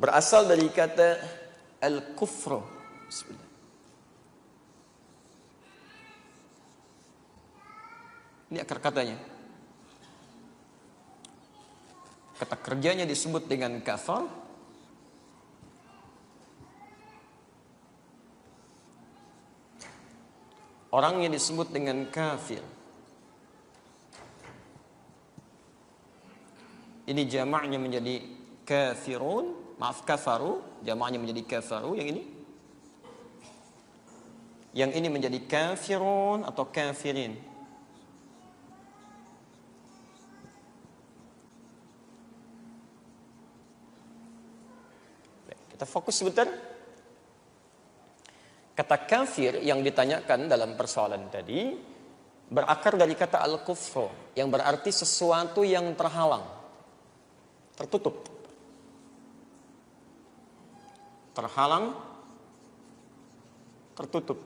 berasal dari kata al-kufru. Bismillah. Ini akar katanya. Kata kerjanya disebut dengan kafar. Orangnya disebut dengan kafir. Ini jamaknya menjadi kafirun, maaf kafaru, jamaknya menjadi kafaru. Yang ini menjadi kafirun atau kafirin. Kita fokus sebentar. Kata kafir yang ditanyakan dalam persoalan tadi berakar dari kata al-kufru, yang berarti sesuatu yang terhalang, tertutup. Terhalang, tertutup.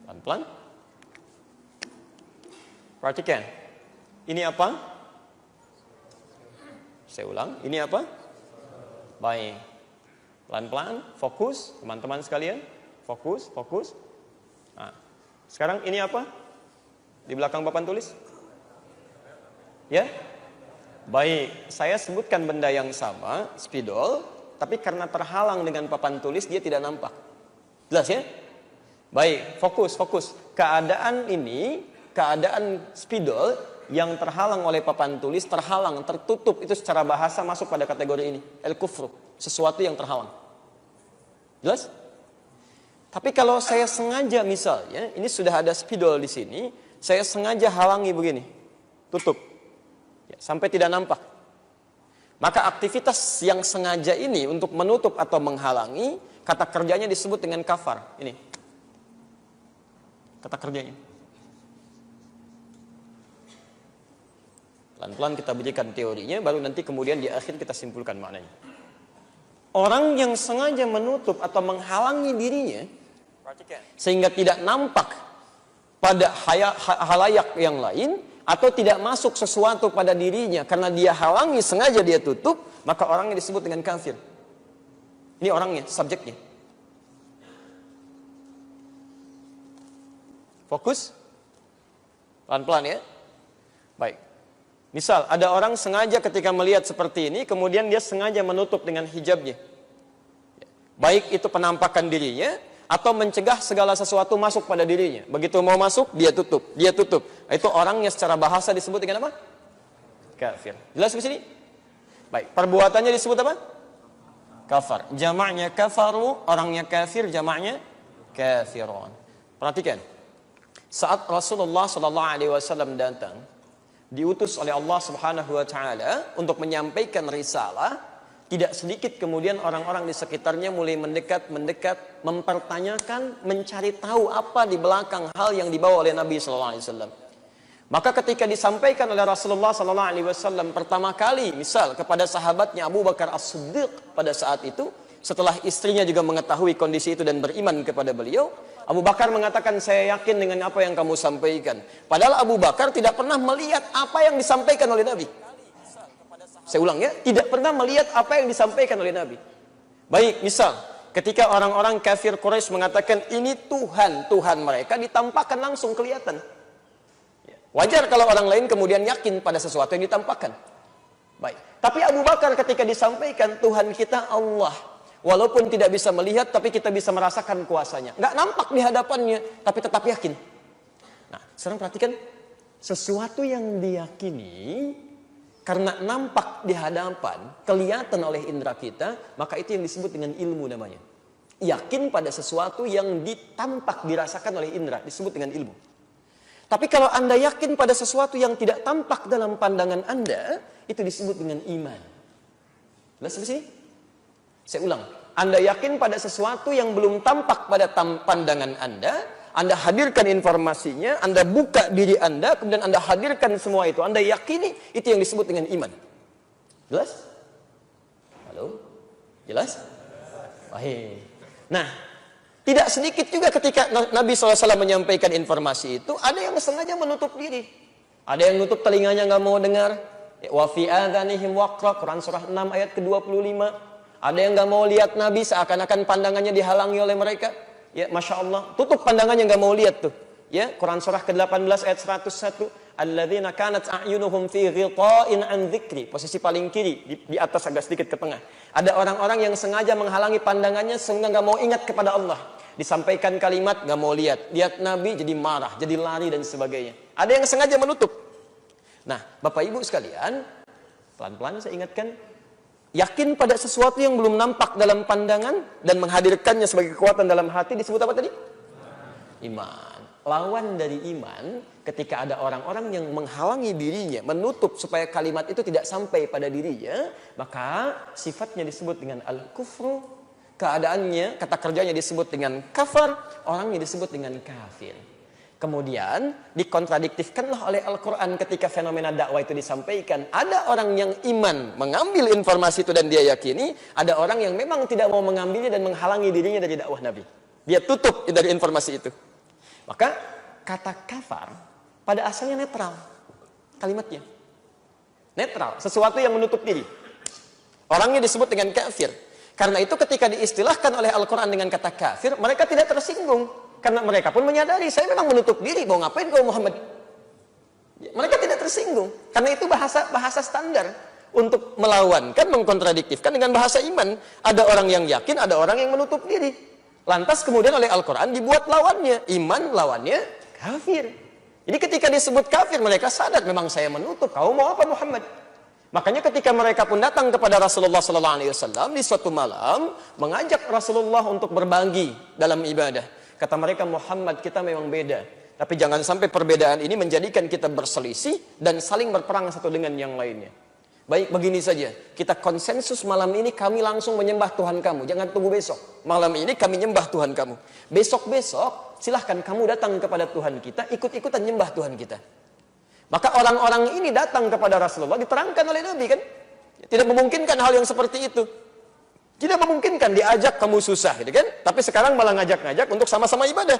Pelan-pelan. Perhatikan. Ini apa? Saya ulang, ini apa? Baik. Pelan-pelan, fokus, teman-teman sekalian. Fokus. Nah, sekarang ini apa? Di belakang papan tulis? Ya? Baik, saya sebutkan benda yang sama, spidol, tapi karena terhalang dengan papan tulis, dia tidak nampak. Jelas ya? Baik, fokus. Keadaan ini, keadaan spidol yang terhalang oleh papan tulis, terhalang, tertutup, itu secara bahasa masuk pada kategori ini, al-kufru, sesuatu yang terhalang. Jelas? Tapi kalau saya sengaja misalnya, ini sudah ada spidol di sini, saya sengaja halangi begini, tutup, ya, sampai tidak nampak. Maka aktivitas yang sengaja ini untuk menutup atau menghalangi, kata kerjanya disebut dengan kafar. Ini kata kerjanya. Pelan-pelan kita berikan teorinya, baru nanti kemudian di akhir kita simpulkan maknanya. Orang yang sengaja menutup atau menghalangi dirinya sehingga tidak nampak pada halayak yang lain, atau tidak masuk sesuatu pada dirinya karena dia halangi, sengaja dia tutup, maka orangnya disebut dengan kafir. Ini orangnya, subjeknya. Fokus. Pelan-pelan ya. Baik. Misal, ada orang sengaja ketika melihat seperti ini, kemudian dia sengaja menutup dengan hijabnya. Baik itu penampakan dirinya, atau mencegah segala sesuatu masuk pada dirinya. Begitu mau masuk, dia tutup. Itu orangnya secara bahasa disebut dengan apa? Kafir. Jelas di sini? Baik, perbuatannya disebut apa? Kafar. Jamaknya kafaru, orangnya kafir, jamaknya kafirun. Perhatikan. Saat Rasulullah SAW datang, diutus oleh Allah Subhanahu wa taala untuk menyampaikan risalah, tidak sedikit kemudian orang-orang di sekitarnya mulai mendekat, mempertanyakan, mencari tahu apa di belakang hal yang dibawa oleh Nabi sallallahu alaihi wasallam. Maka ketika disampaikan oleh Rasulullah sallallahu alaihi wasallam pertama kali, misal kepada sahabatnya Abu Bakar As-Siddiq pada saat itu, setelah istrinya juga mengetahui kondisi itu dan beriman kepada beliau, Abu Bakar mengatakan, saya yakin dengan apa yang kamu sampaikan. Padahal Abu Bakar tidak pernah melihat apa yang disampaikan oleh Nabi. Saya ulang ya, tidak pernah melihat apa yang disampaikan oleh Nabi. Baik, misal ketika orang-orang kafir Quraisy mengatakan ini Tuhan mereka, ditampakkan langsung kelihatan. Wajar kalau orang lain kemudian yakin pada sesuatu yang ditampakkan. Baik, tapi Abu Bakar ketika disampaikan Tuhan kita Allah, walaupun tidak bisa melihat, tapi kita bisa merasakan kuasanya. Nggak nampak di hadapannya, tapi tetap yakin. Nah, sekarang perhatikan. Sesuatu yang diyakini, karena nampak di hadapan, kelihatan oleh indera kita, maka itu yang disebut dengan ilmu namanya. Yakin pada sesuatu yang ditampak, dirasakan oleh indera, disebut dengan ilmu. Tapi kalau Anda yakin pada sesuatu yang tidak tampak dalam pandangan Anda, itu disebut dengan iman. Jelas di sini? Saya ulang, Anda yakin pada sesuatu yang belum tampak pada pandangan Anda hadirkan informasinya, Anda buka diri Anda, kemudian Anda hadirkan semua itu, Anda yakini, itu yang disebut dengan iman. Jelas? Halo? Jelas? Baik. Nah, tidak sedikit juga ketika Nabi SAW menyampaikan informasi itu, ada yang sengaja menutup diri. Ada yang nutup telinganya nggak mau dengar. Wa fi adhanihim waqra, Quran surah 6 ayat ke-25. Ada yang nggak mau lihat Nabi, seakan-akan pandangannya dihalangi oleh mereka. Ya, Masya Allah, tutup pandangannya, nggak mau lihat tuh. Ya, Quran surah ke-18 ayat 101. Alladzina kanat a'yunuhum fi ghita'in an dzikri. Posisi paling kiri, di atas agak sedikit ke tengah. Ada orang-orang yang sengaja menghalangi pandangannya sehingga nggak mau ingat kepada Allah. Disampaikan kalimat, nggak mau lihat. Lihat Nabi jadi marah, jadi lari dan sebagainya. Ada yang sengaja menutup. Nah, Bapak Ibu sekalian, pelan-pelan saya ingatkan, yakin pada sesuatu yang belum nampak dalam pandangan dan menghadirkannya sebagai kekuatan dalam hati disebut apa tadi? Iman. Lawan dari iman, ketika ada orang-orang yang menghalangi dirinya, menutup supaya kalimat itu tidak sampai pada dirinya, maka sifatnya disebut dengan al-kufru, keadaannya, kata kerjanya disebut dengan kafar, orangnya disebut dengan kafir. Kemudian dikontradiktifkanlah oleh Al-Quran ketika fenomena dakwah itu disampaikan. Ada orang yang iman mengambil informasi itu dan dia yakini. Ada orang yang memang tidak mau mengambilnya dan menghalangi dirinya dari dakwah Nabi. Dia tutup dari informasi itu. Maka kata kafar pada asalnya netral. Kalimatnya netral, sesuatu yang menutup diri. Orangnya disebut dengan kafir. Karena itu ketika diistilahkan oleh Al-Quran dengan kata kafir, mereka tidak tersinggung. Karena mereka pun menyadari, saya memang menutup diri, mau ngapain kau Muhammad? Mereka tidak tersinggung. Karena itu bahasa standar untuk melawan, kan mengkontradiktifkan dengan bahasa iman. Ada orang yang yakin, ada orang yang menutup diri. Lantas kemudian oleh Al-Quran dibuat lawannya. Iman lawannya kafir. Jadi ketika disebut kafir, mereka sadar memang saya menutup. Kau mau apa Muhammad? Makanya ketika mereka pun datang kepada Rasulullah SAW di suatu malam, mengajak Rasulullah untuk berbagi dalam ibadah. Kata mereka, Muhammad, kita memang beda. Tapi jangan sampai perbedaan ini menjadikan kita berselisih dan saling berperang satu dengan yang lainnya. Baik, begini saja. Kita konsensus malam ini kami langsung menyembah Tuhan kamu. Jangan tunggu besok. Malam ini kami nyembah Tuhan kamu. Besok-besok, silahkan kamu datang kepada Tuhan kita, ikut-ikutan nyembah Tuhan kita. Maka orang-orang ini datang kepada Rasulullah, diterangkan oleh Nabi kan. Tidak memungkinkan hal yang seperti itu. Tidak memungkinkan diajak kamu susah gitu kan. Tapi sekarang malah ngajak-ngajak untuk sama-sama ibadah.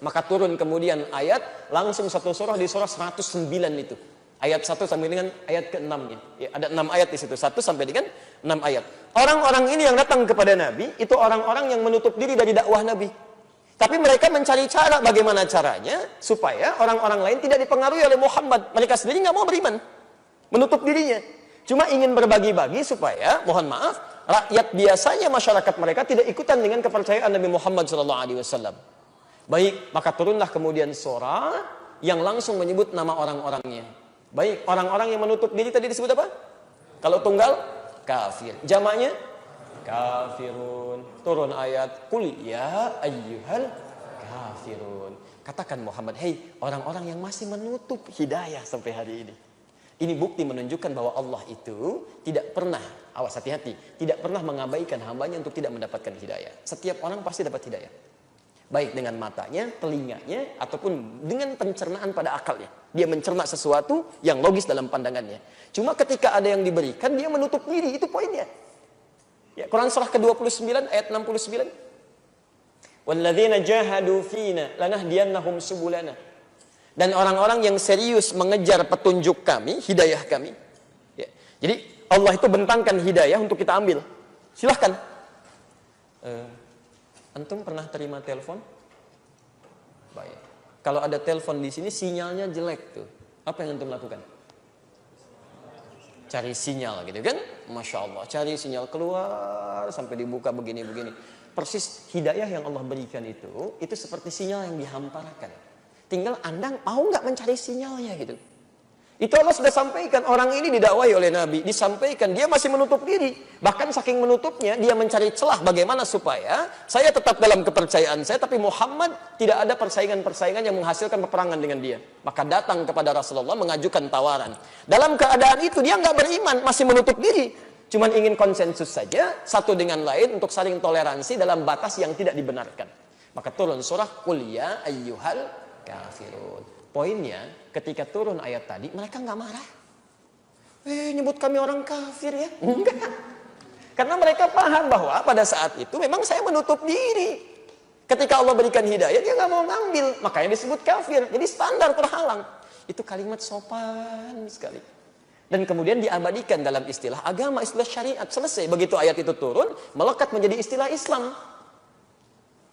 Maka turun kemudian ayat langsung satu surah di surah 109 itu. Ayat 1 sampai dengan ayat ke-6 ini. Ya, ada 6 ayat di situ. 1 sampai dengan 6 ayat. Orang-orang ini yang datang kepada Nabi itu orang-orang yang menutup diri dari dakwah Nabi. Tapi mereka mencari cara bagaimana caranya supaya orang-orang lain tidak dipengaruhi oleh Muhammad. Mereka sendiri nggak mau beriman. Menutup dirinya. Cuma ingin berbagi-bagi supaya, mohon maaf, rakyat biasanya masyarakat mereka tidak ikutan dengan kepercayaan Nabi Muhammad SAW. Baik, maka turunlah kemudian surah yang langsung menyebut nama orang-orangnya. Baik, orang-orang yang menutup diri tadi disebut apa? Kalau tunggal, kafir. Jamaknya, kafirun. Turun ayat, Qul ya ayyuhal kafirun. Katakan Muhammad, hei orang-orang yang masih menutup hidayah sampai hari ini. Ini bukti menunjukkan bahwa Allah itu tidak pernah, awas hati-hati, tidak pernah mengabaikan hambanya untuk tidak mendapatkan hidayah. Setiap orang pasti dapat hidayah. Baik dengan matanya, telinganya, ataupun dengan pencernaan pada akalnya. Dia mencerna sesuatu yang logis dalam pandangannya. Cuma ketika ada yang diberikan, dia menutup diri, itu poinnya. Ya, Quran surah ke-29 ayat 69. Walladzina jahadu fina lanahdiyannahum subulana. Dan orang-orang yang serius mengejar petunjuk kami, hidayah kami. Ya. Jadi Allah itu bentangkan hidayah untuk kita ambil. Silahkan. Antum pernah terima telepon? Baik. Kalau ada telepon di sini sinyalnya jelek tuh. Apa yang antum lakukan? Cari sinyal gitu kan? Masya Allah. Cari sinyal keluar sampai dibuka begini-begini. Persis hidayah yang Allah berikan itu seperti sinyal yang dihamparkan. Tinggal Anda mau nggak mencari sinyalnya gitu. Itu Allah sudah sampaikan. Orang ini didakwai oleh Nabi. Disampaikan. Dia masih menutup diri. Bahkan saking menutupnya, dia mencari celah bagaimana supaya saya tetap dalam kepercayaan saya. Tapi Muhammad tidak ada persaingan-persaingan yang menghasilkan peperangan dengan dia. Maka datang kepada Rasulullah mengajukan tawaran. Dalam keadaan itu dia nggak beriman. Masih menutup diri. Cuman ingin konsensus saja. Satu dengan lain untuk saling toleransi dalam batas yang tidak dibenarkan. Maka turun surah Qul ya ayyuhal kafirun. Poinnya, ketika turun ayat tadi, mereka nggak marah. Nyebut kami orang kafir ya? Enggak. Karena mereka paham bahwa pada saat itu memang saya menutup diri. Ketika Allah berikan hidayah, dia nggak mau ngambil. Makanya disebut kafir. Jadi standar terhalang. Itu kalimat sopan sekali. Dan kemudian diabadikan dalam istilah agama, istilah syariat. Selesai. Begitu ayat itu turun, melekat menjadi istilah Islam.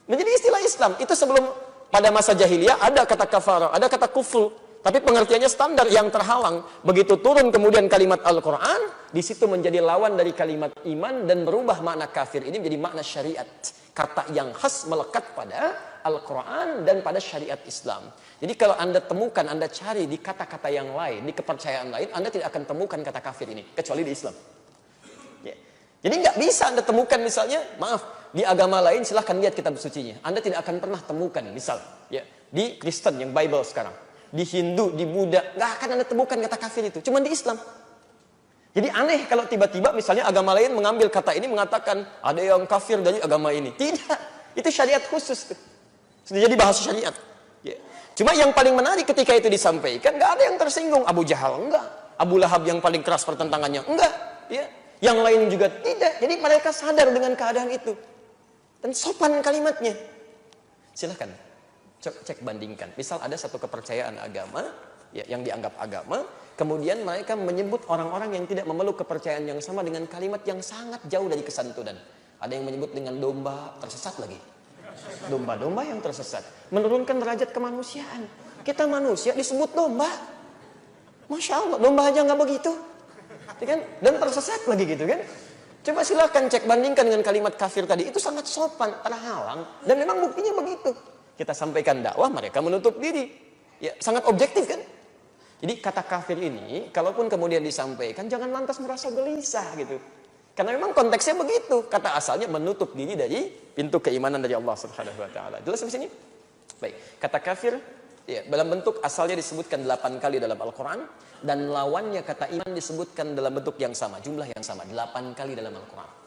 Menjadi istilah Islam. Itu sebelum pada masa jahiliyah ada kata kafara, ada kata kufur. Tapi pengertiannya standar yang terhalang. Begitu turun kemudian kalimat Al-Quran, di situ menjadi lawan dari kalimat iman dan berubah makna kafir ini menjadi makna syariat. Kata yang khas melekat pada Al-Quran dan pada syariat Islam. Jadi kalau Anda temukan, Anda cari di kata-kata yang lain, di kepercayaan lain, Anda tidak akan temukan kata kafir ini, kecuali di Islam. Ya. Jadi nggak bisa Anda temukan misalnya, maaf, di agama lain silahkan lihat kitab sucinya. Anda tidak akan pernah temukan, misal, ya, di Kristen yang Bible sekarang. Di Hindu, di Buddha, nggak akan Anda temukan kata kafir itu. Cuma di Islam. Jadi aneh kalau tiba-tiba misalnya agama lain mengambil kata ini mengatakan ada yang kafir dari agama ini. Tidak. Itu syariat khusus. Sudah jadi bahasa syariat. Ya. Cuma yang paling menarik ketika itu disampaikan, nggak ada yang tersinggung. Abu Jahal enggak. Abu Lahab yang paling keras pertentangannya enggak. Ya. Yang lain juga tidak. Jadi mereka sadar dengan keadaan itu. Dan sopan kalimatnya. Silahkan. Cek bandingkan. Misal ada satu kepercayaan agama, ya, yang dianggap agama, kemudian mereka menyebut orang-orang yang tidak memeluk kepercayaan yang sama dengan kalimat yang sangat jauh dari kesantunan. Ada yang menyebut dengan domba, tersesat lagi. Domba-domba yang tersesat. Menurunkan derajat kemanusiaan. Kita manusia disebut domba. Masya Allah, domba aja nggak begitu. Ya kan? Dan tersesat lagi gitu kan. Coba silahkan cek bandingkan dengan kalimat kafir tadi. Itu sangat sopan, terhalang. Dan memang buktinya begitu. Kita sampaikan dakwah, mereka menutup diri. Ya, sangat objektif kan? Jadi kata kafir ini, kalaupun kemudian disampaikan, jangan lantas merasa gelisah gitu. Karena memang konteksnya begitu. Kata asalnya menutup diri dari pintu keimanan dari Allah Subhanahu Wa Taala. Jelas sampai sini? Baik. Kata kafir, ya, dalam bentuk asalnya disebutkan 8 kali dalam Al-Quran. Dan lawannya kata iman disebutkan dalam bentuk yang sama, jumlah yang sama, 8 kali dalam Al-Quran.